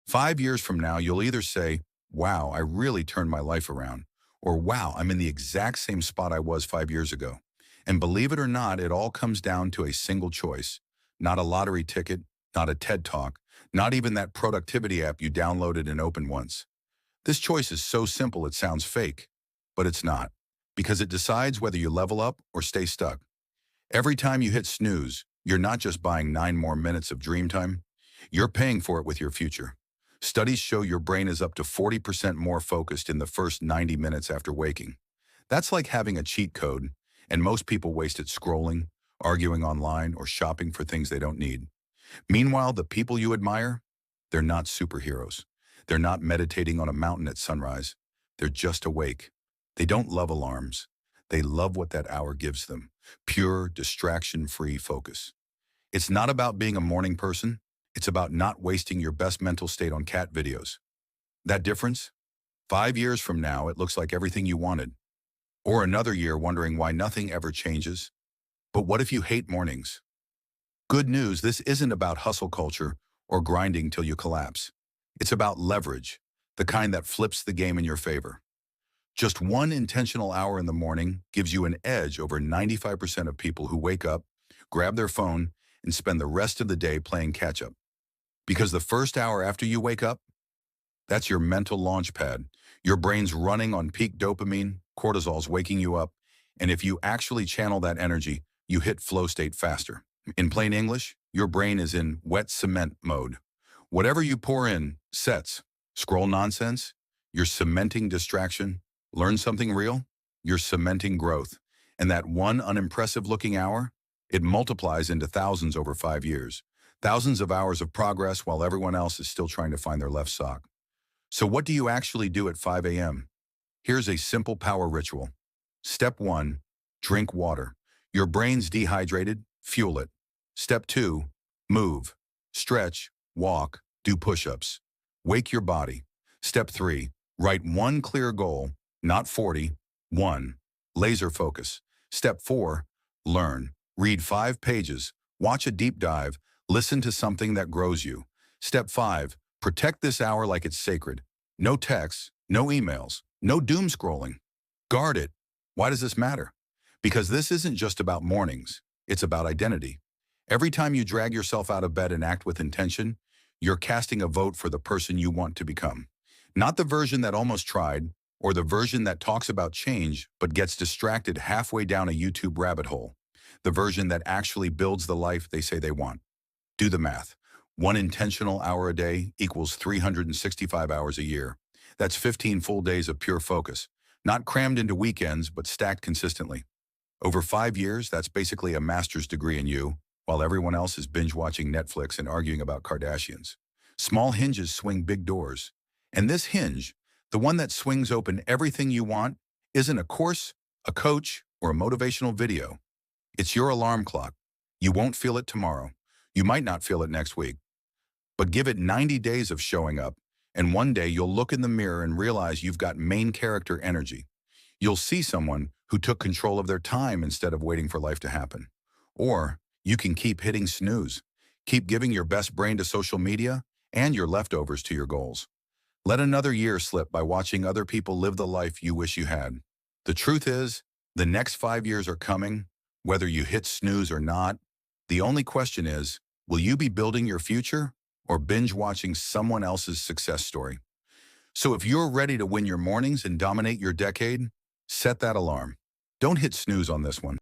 5 years from now, you'll either say, wow, I really turned my life around, or wow, I'm in the exact same spot I was 5 years ago. And believe it or not, it all comes down to a single choice, not a lottery ticket, not a TED Talk, not even that productivity app you downloaded and opened once. This choice is so simple it sounds fake, but it's not, because it decides whether you level up or stay stuck. Every time you hit snooze, you're not just buying 9 more minutes of dream time, you're paying for it with your future. Studies show your brain is up to 40% more focused in the first 90 minutes after waking. That's like having a cheat code, and most people waste it scrolling, arguing online, or shopping for things they don't need. Meanwhile, the people you admire, they're not superheroes. They're not meditating on a mountain at sunrise. They're just awake. They don't love alarms. They love what that hour gives them. Pure, distraction-free focus. It's not about being a morning person. It's about not wasting your best mental state on cat videos. That difference? 5 years from now, it looks like everything you wanted. Or another year wondering why nothing ever changes. But what if you hate mornings? Good news, this isn't about hustle culture or grinding till you collapse. It's about leverage, the kind that flips the game in your favor. Just one intentional hour in the morning gives you an edge over 95% of people who wake up, grab their phone, and spend the rest of the day playing catch-up. Because the first hour after you wake up, that's your mental launch pad. Your brain's running on peak dopamine, cortisol's waking you up, and if you actually channel that energy, you hit flow state faster. In plain English, your brain is in wet cement mode. Whatever you pour in, sets. Scroll nonsense, you're cementing distraction. Learn something real, you're cementing growth. And that one unimpressive looking hour, it multiplies into thousands over 5 years. Thousands of hours of progress while everyone else is still trying to find their left sock. So what do you actually do at 5 a.m.? Here's a simple power ritual. Step 1, drink water. Your brain's dehydrated, fuel it. Step 2, move, stretch, walk, do push-ups. Wake your body. Step 3, write one clear goal, not 40, 1. Laser focus. Step 4, learn. Read 5 pages, watch a deep dive, listen to something that grows you. Step 5, protect this hour like it's sacred. No texts, no emails, no doom scrolling. Guard it. Why does this matter? Because this isn't just about mornings, it's about identity. Every time you drag yourself out of bed and act with intention, you're casting a vote for the person you want to become. Not the version that almost tried, or the version that talks about change but gets distracted halfway down a YouTube rabbit hole. The version that actually builds the life they say they want. Do the math. One intentional hour a day equals 365 hours a year. That's 15 full days of pure focus, not crammed into weekends, but stacked consistently. Over 5 years, that's basically a master's degree in you, while everyone else is binge-watching Netflix and arguing about Kardashians. Small hinges swing big doors. And this hinge, the one that swings open everything you want, isn't a course, a coach, or a motivational video. It's your alarm clock. You won't feel it tomorrow. You might not feel it next week. But give it 90 days of showing up, and one day you'll look in the mirror and realize you've got main character energy. You'll see someone who took control of their time instead of waiting for life to happen. Or you can keep hitting snooze, keep giving your best brain to social media and your leftovers to your goals. Let another year slip by watching other people live the life you wish you had. The truth is, the next 5 years are coming, whether you hit snooze or not. The only question is, will you be building your future or binge watching someone else's success story? So if you're ready to win your mornings and dominate your decade, set that alarm. Don't hit snooze on this one.